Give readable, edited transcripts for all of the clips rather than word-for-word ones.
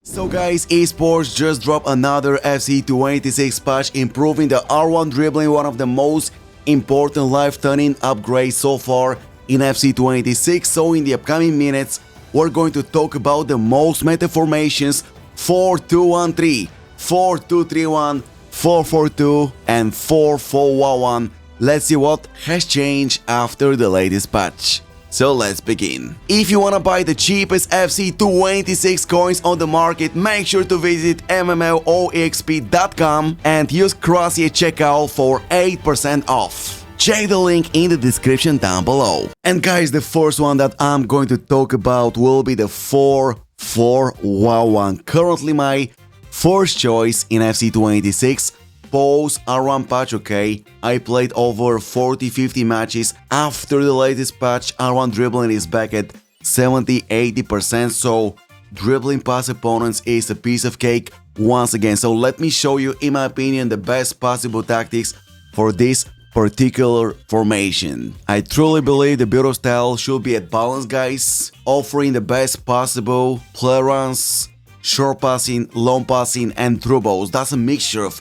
So guys, esports just dropped another FC26 patch, improving the R1 dribbling, one of the most important life turning upgrades so far in FC26. So in the upcoming minutes, we're going to talk about the most meta formations: 4-2-1-3, 4-2-3-1, 4-4-2 and 4-4-1-1. Let's see what has changed after the latest patch. So let's begin. If you wanna buy the cheapest FC26 coins on the market, make sure to visit mmloexp.com and use Crossy checkout for 8% off. Check the link in the description down below. And guys, the first one that I'm going to talk about will be the 4-4-1-1. Currently my first choice in FC26. Post R1 patch, okay? I played over 40-50 matches. After the latest patch, R1 dribbling is back at 70-80%, so dribbling past opponents is a piece of cake once again. So let me show you, in my opinion, the best possible tactics for this particular formation. I truly believe the build style should be at balance, guys, offering the best possible play runs, short passing, long passing, and through balls. That's a mixture of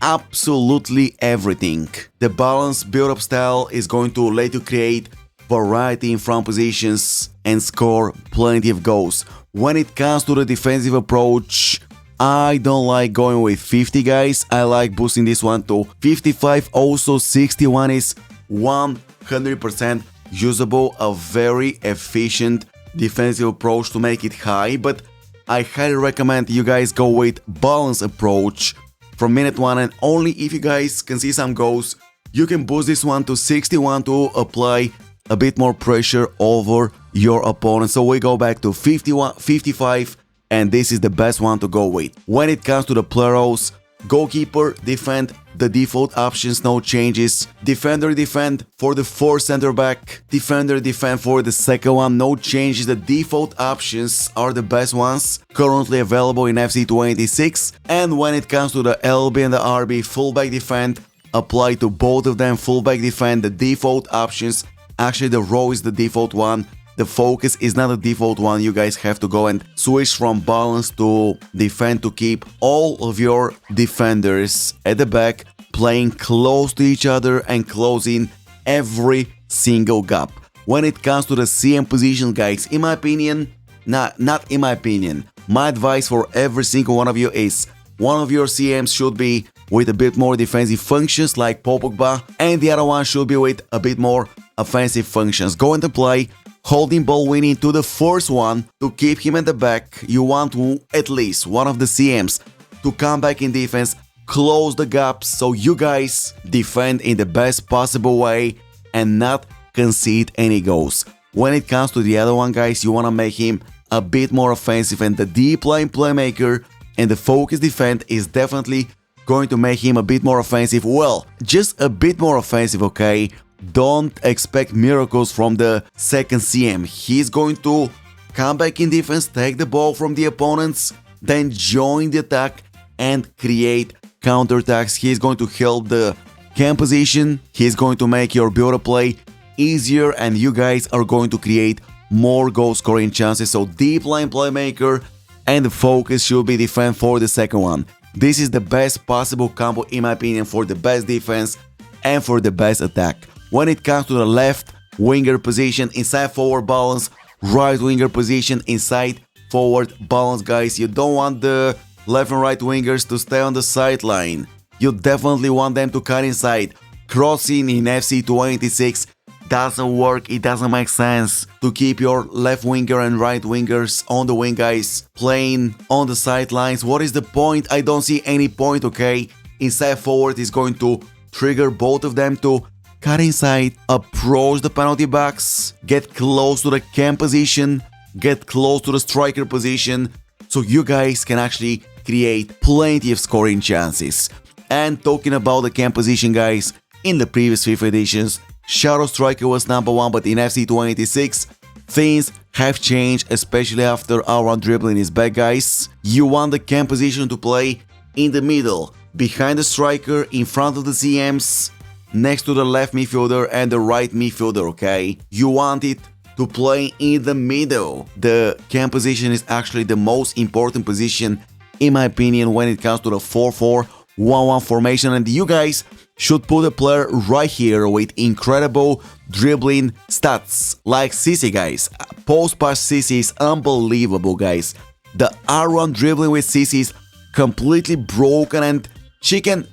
absolutely everything. The balanced build-up style is going to let you create variety in front positions and score plenty of goals. When it comes to the defensive approach, I don't like going with 50, guys. I like boosting this one to 55. Also 61 is 100% usable, a very efficient defensive approach to make it high, but I highly recommend you guys go with balanced approach from minute 1, and only if you guys can see some goals, you can boost this one to 61 to apply a bit more pressure over your opponent. So we go back to 51, 55, and this is the best one to go with. When it comes to the play roles, goalkeeper, defend, the default options, no changes. Defender, defend for the first center back. Defender, defend for the second one, no changes. The default options are the best ones currently available in FC26. And when it comes to the LB and the RB, fullback, defend, apply to both of them. Fullback, defend, the default options. Actually, the row is the default one. The focus is not a default one. You guys have to go and switch from balance to defend to keep all of your defenders at the back playing close to each other and closing every single gap. When it comes to the CM position, guys, in my opinion, not in my opinion, my advice for every single one of you is one of your CMs should be with a bit more defensive functions like Pogba, and the other one should be with a bit more offensive functions. Go into play, holding ball winning to the first one to keep him at the back. You want at least one of the CMs to come back in defense, close the gaps, so you guys defend in the best possible way and not concede any goals. When it comes to the other one, guys, you want to make him a bit more offensive, and the deep line playmaker and the focus defend is definitely going to make him a bit more offensive. Well, just a bit more offensive, okay? Don't expect miracles from the second CM. He's going to come back in defense, take the ball from the opponents, then join the attack and create counterattacks. He's going to help the camp position. He's going to make your build-up play easier, and you guys are going to create more goal scoring chances. So deep line playmaker and the focus should be defend for the second one. This is the best possible combo, in my opinion, for the best defense and for the best attack. When it comes to the left winger position, inside forward balance, right winger position, inside forward balance, guys. You don't want the left and right wingers to stay on the sideline. You definitely want them to cut inside. Crossing in FC26 doesn't work, it doesn't make sense to keep your left winger and right wingers on the wing, guys, playing on the sidelines. What is the point? I don't see any point, okay? Inside forward is going to trigger both of them to cut inside, approach the penalty box, get close to the camp position, get close to the striker position, so you guys can actually create plenty of scoring chances. And talking about the camp position, guys, in the previous FIFA editions, Shadow Striker was number 1, but in FC26, things have changed, especially after R1 dribbling is back, guys. You want the camp position to play in the middle, behind the striker, in front of the CMs, next to the left midfielder and the right midfielder, okay? You want it to play in the middle. The cam position is actually the most important position, in my opinion, when it comes to the 4-4-1-1 formation, and you guys should put a player right here with incredible dribbling stats like CC, guys. Post-pass CC is unbelievable, guys. The R1 dribbling with CC is completely broken, and she can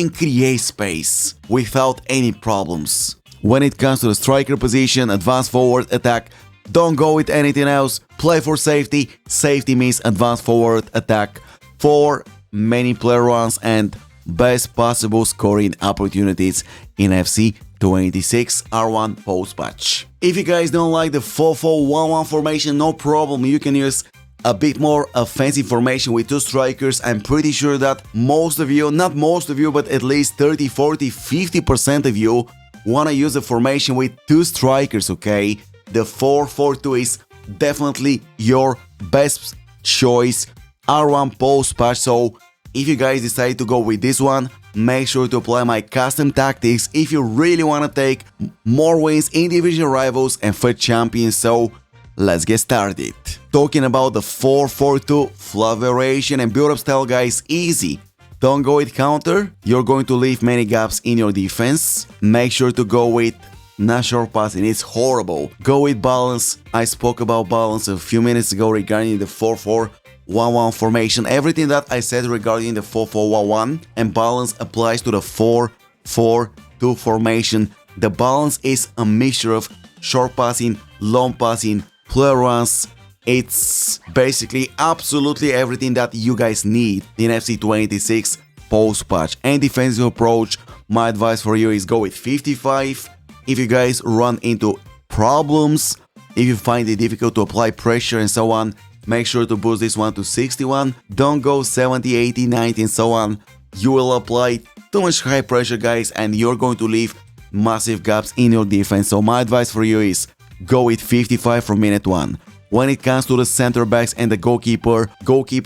create space without any problems. When it comes to the striker position, advanced forward attack, don't go with anything else. Play for safety. Safety means advanced forward attack for many player runs and best possible scoring opportunities in FC 26 R1 post patch. If you guys don't like the 4-4-1-1 formation, no problem, you can use a bit more offensive formation with two strikers. I'm pretty sure that most of you, not most of you, but at least 30, 40, 50% of you wanna use a formation with two strikers, okay? The 4-4-2 is definitely your best choice R1 post patch, so if you guys decide to go with this one, make sure to apply my custom tactics if you really want to take more wins in division rivals and FUT Champions, so let's get started. Talking about the 4-4-2 fluff variation and build-up style, guys, easy. Don't go with counter, you're going to leave many gaps in your defense. Make sure to go with not short passing, it's horrible. Go with balance, I spoke about balance a few minutes ago regarding the 4-4-1-1 formation. Everything that I said regarding the 4-4-1-1 and balance applies to the 4-4-2 formation. The balance is a mixture of short passing, long passing, player runs. It's basically absolutely everything that you guys need in FC 26 post patch. And defensive approach, my advice for you is go with 55. If you guys run into problems, if you find it difficult to apply pressure and so on, make sure to boost this one to 61. Don't go 70, 80, 90 and so on. You will apply too much high pressure, guys, and you're going to leave massive gaps in your defense. So my advice for you is go with 55 from minute 1. When it comes to the center backs and the goalkeeper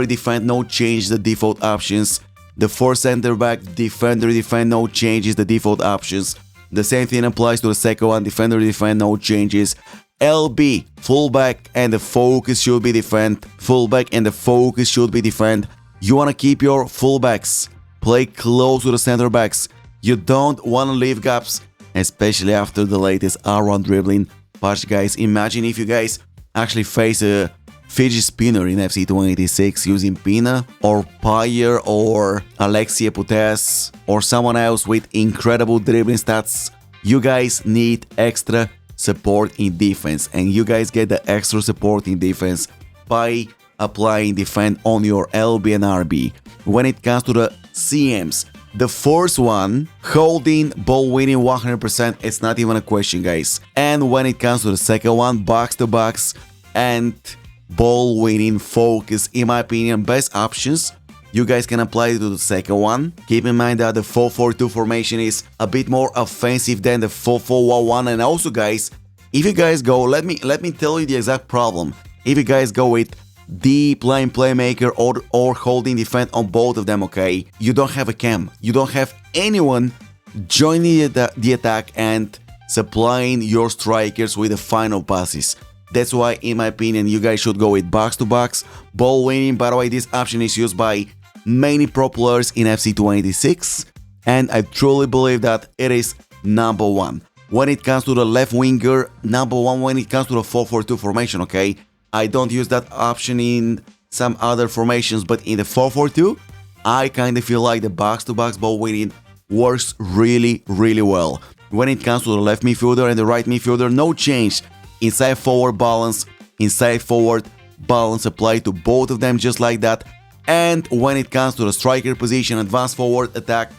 defend, no change the default options. The 4 center back defender defend, no changes the default options. The same thing applies to the second one, defender defend, no changes. LB, fullback and the focus should be defend. Fullback and the focus should be defend. You want to keep your fullbacks, play close to the center backs. You don't want to leave gaps, especially after the latest R1 dribbling patch, guys. Imagine if you guys actually face a fidget spinner in FC 26 using Pina or Payer or Alexia Putes or someone else with incredible dribbling stats. You guys need extra support in defense, and you guys get the extra support in defense by applying defend on your LB and RB. When it comes to the CMs, the first one, holding, ball winning 100%, it's not even a question, guys. And when it comes to the second one, box to box and ball winning focus, in my opinion, best options. You guys can apply it to the second one. Keep in mind that the 4-4-2 formation is a bit more offensive than the 4-4-1-1. And also, guys, if you guys go, let me tell you the exact problem. If you guys go with deep line playmaker or holding defense on both of them, okay, you don't have a cam. You don't have anyone joining the attack and supplying your strikers with the final passes. That's why, in my opinion, you guys should go with box to box, ball winning. By the way, this option is used by many pro players in FC 26, and I truly believe that it is number one. When it comes to the left winger, number one when it comes to the 4-4-2 formation, okay? I don't use that option in some other formations, but in the 4-4-2, I kind of feel like the box to box ball winning works really, really well. When it comes to the left midfielder and the right midfielder, no change. Inside forward balance apply to both of them just like that. And when it comes to the striker position, advanced forward attack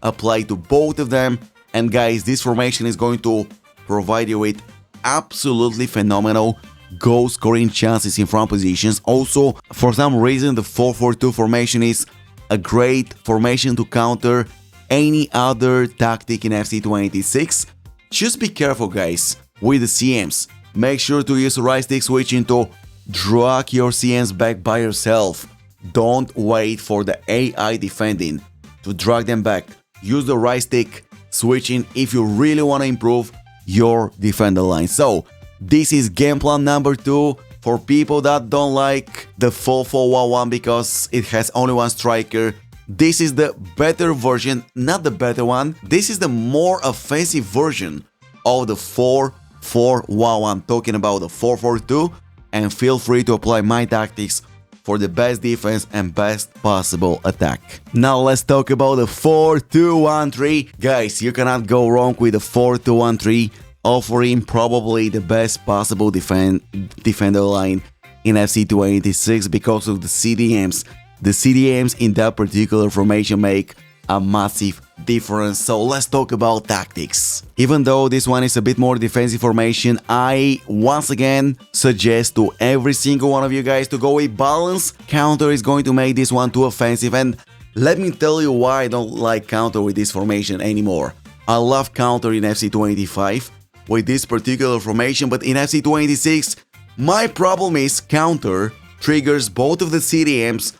apply to both of them. And guys, this formation is going to provide you with absolutely phenomenal goal scoring chances in front positions. Also, for some reason, the 4-4-2 formation is a great formation to counter any other tactic in FC 26. Just be careful, guys, with the CMs. Make sure to use right stick switching to drag your CMs back by yourself. Don't wait for the AI defending to drag them back. Use the right stick switching if you really want to improve your defender line. So this is game plan number 2 for people that don't like the 4-4-1-1 because it has only one striker. This is the better version, not the better one. This is the more offensive version of the 4-4-1-1, talking about the 4-4-2, and feel free to apply my tactics for the best defense and best possible attack. Now let's talk about the 4-2-1-3. Guys, you cannot go wrong with the 4-2-1-3, offering probably the best possible defender line in FC 286 because of the CDMs. The CDMs in that particular formation make a massive difference. So let's talk about tactics. Even though this one is a bit more defensive formation, I once again suggest to every single one of you guys to go with balance. Counter is going to make this one too offensive, and let me tell you why I don't like counter with this formation anymore. I love counter in FC 285 with this particular formation, but in FC 286 my problem is counter triggers both of the CDMs,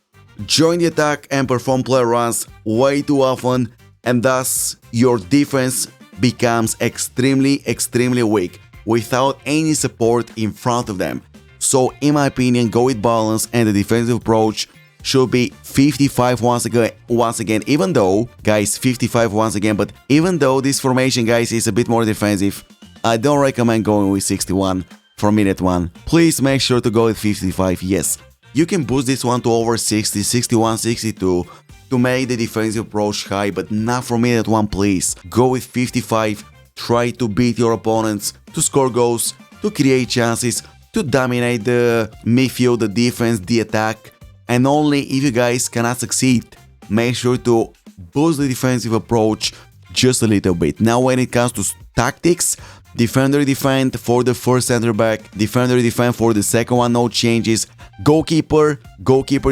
join the attack and perform play runs way too often, and thus your defense becomes extremely weak without any support in front of them. So in my opinion, go with balance, and the defensive approach should be 55 once again, even though, guys, 55 once again, but even though this formation, guys, is a bit more defensive, I don't recommend going with 61 for minute 1. Please make sure to go with 55, yes. You can boost this one to over 60, 61, 62 to make the defensive approach high, but not for minute 1, please. Go with 55, try to beat your opponents, to score goals, to create chances, to dominate the midfield, the defense, the attack, and only if you guys cannot succeed, make sure to boost the defensive approach just a little bit. Now when it comes to tactics, defender defend for the first center back, defender defend for the second one, no changes. Goalkeeper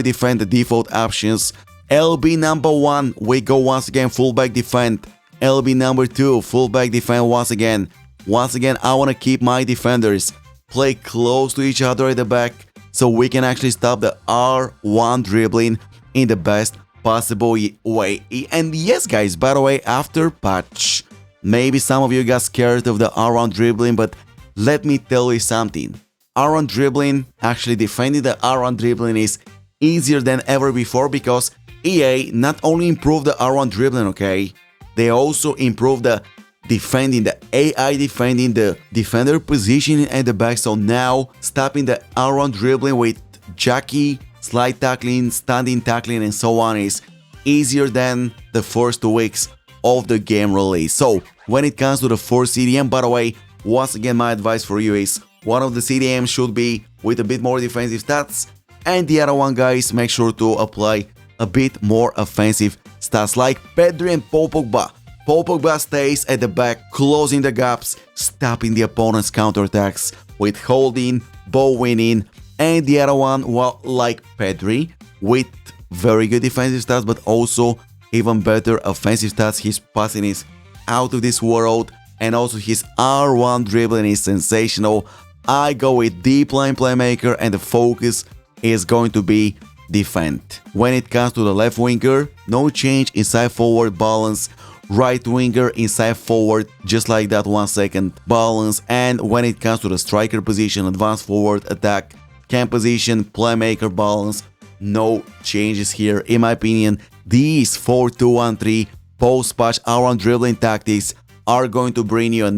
defend the default options. LB number 1, we go once again fullback defend. LB number 2, fullback defend once again. Once again, I want to keep my defenders play close to each other at the back so we can actually stop the R1 dribbling in the best possible way. And yes, guys, by the way, after patch, maybe some of you got scared of the R1 dribbling, but let me tell you something. R1 dribbling, actually defending the R1 dribbling is easier than ever before because EA not only improved the R1 dribbling, okay, they also improved the defending, the AI defending, the defender positioning at the back. So now stopping the R1 dribbling with jockey, slide tackling, standing tackling, and so on is easier than the first 2 weeks of the game release. So when it comes to the first CDM, by the way, once again, my advice for you is one of the CDMs should be with a bit more defensive stats, and the other one, guys, make sure to apply a bit more offensive stats like Pedri and Paul Pogba. Paul Pogba stays at the back, closing the gaps, stopping the opponent's counterattacks with holding, ball winning, and the other one, well, like Pedri, with very good defensive stats, but also even better offensive stats. His passing is out of this world, and also his R1 dribbling is sensational. I go with deep line playmaker, and the focus is going to be defend. When it comes to the left winger, no change, inside forward balance. Right winger, inside forward, just like that, 1 second, balance. And when it comes to the striker position, advanced forward, attack, camp position, playmaker, balance, no changes here. In my opinion, these 4-2-1-3 post-patch R1 dribbling tactics are going to bring you a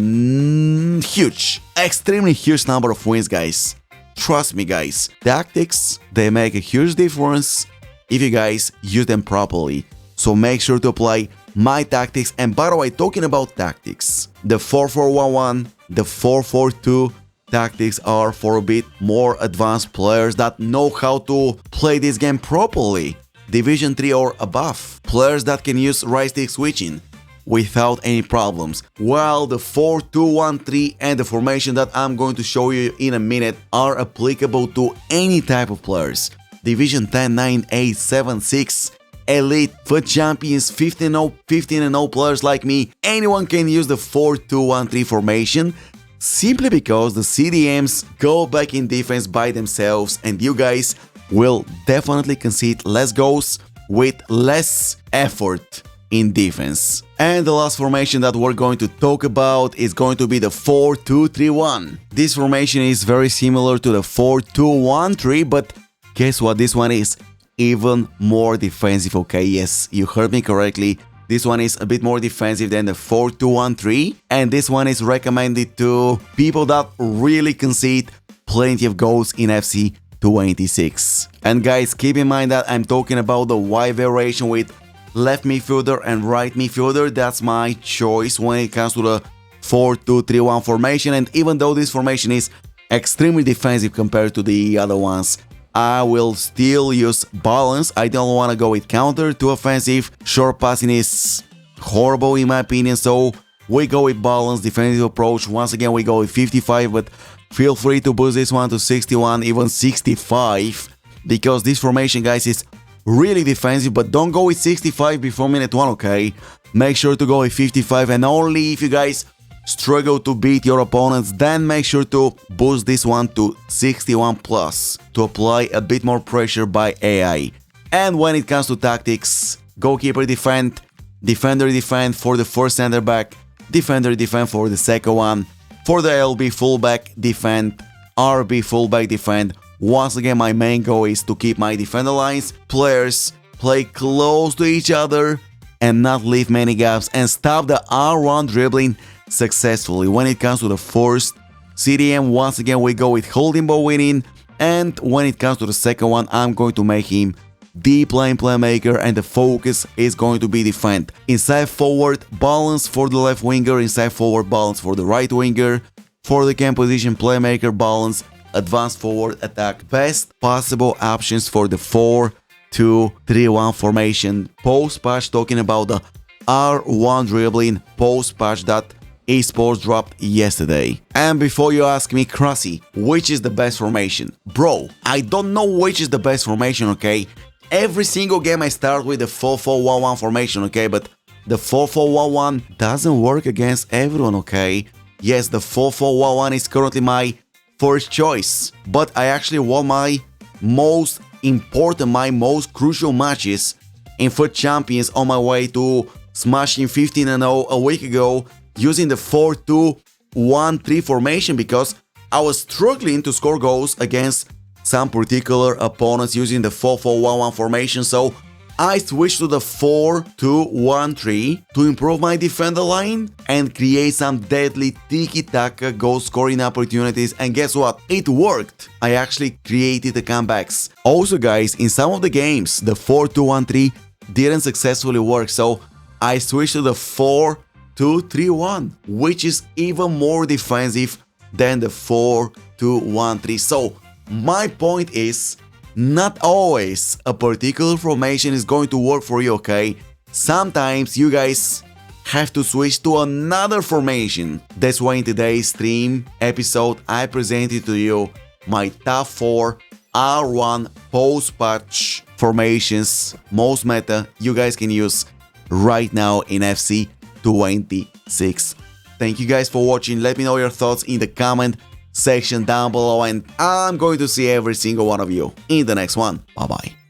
extremely huge number of wins, guys. Trust me, guys. Tactics, they make a huge difference if you guys use them properly. So make sure to apply my tactics. And by the way, talking about tactics, the 4-4-1-1, the 4-4-2 tactics are for a bit more advanced players that know how to play this game properly. Division 3 or above. Players that can use right stick switching without any problems. While the 4-2-1-3 and the formation that I'm going to show you in a minute are applicable to any type of players. Division 10, 9, 8, 7, 6, Elite, FUT Champions, 15-0 players like me, anyone can use the 4-2-1-3 formation simply because the CDMs go back in defense by themselves, and you guys will definitely concede less goals with less effort. in defense. And the last formation that we're going to talk about is going to be the 4-2-3-1. This formation is very similar to the 4-2-1-3, but guess what? This one is even more defensive, okay? Yes, you heard me correctly. This one is a bit more defensive than the 4-2-1-3, and this one is recommended to people that really concede plenty of goals in FC 26. And guys, keep in mind that I'm talking about the wide variation with left midfielder and right midfielder. That's my choice when it comes to the 4-2-3-1 formation, and even though this formation is extremely defensive compared to the other ones, I will still use balance. I don't want to go with counter too offensive. Short passing is horrible in my opinion, so we go with balance, defensive approach. Once again, we go with 55, but feel free to boost this one to 61, even 65, because this formation, guys, is really defensive, but don't go with 65 before minute 1, okay? Make sure to go with 55, and only if you guys struggle to beat your opponents, then make sure to boost this one to 61 plus to apply a bit more pressure by AI. And when it comes to tactics, goalkeeper defend, defender defend for the first center back, defender defend for the second one, for the LB fullback defend, RB fullback defend. Once again, my main goal is to keep my defender lines, players play close to each other and not leave many gaps, and stop the R1 dribbling successfully. When it comes to the first CDM, once again we go with holding ball winning, and when it comes to the second one, I'm going to make him deep lane playmaker, and the focus is going to be defend. Inside forward balance for the left winger, inside forward balance for the right winger, for the cam position playmaker balance, advanced forward attack. Best possible options for the 4-2-3-1 formation post patch, talking about the R1 dribbling post patch that esports dropped yesterday. And before you ask me, Krusty, which is the best formation? Bro, I don't know which is the best formation, okay? Every single game I start with the 4-4-1-1 formation, okay? But the 4-4-1-1 doesn't work against everyone, okay? Yes, the 4-4-1-1 is currently my first choice, but I actually won my most important, my most crucial matches in FUT Champions on my way to smashing 15-0 a week ago, using the 4-2-1-3 formation, because I was struggling to score goals against some particular opponents using the 4-4-1-1 formation, so I switched to the 4-2-1-3 to improve my defender line and create some deadly tiki-taka goal scoring opportunities, and guess what? It worked! I actually created the comebacks. Also guys, in some of the games, the 4-2-1-3 didn't successfully work, so I switched to the 4-2-3-1, which is even more defensive than the 4-2-1-3. So my point is, not always a particular formation is going to work for you, okay? Sometimes you guys have to switch to another formation. That's why in today's stream episode I presented to you my top 4 R1 post-patch formations, most meta you guys can use right now in FC 26. Thank you guys for watching. Let me know your thoughts in the comment section down below, and I'm going to see every single one of you in the next one. Bye bye.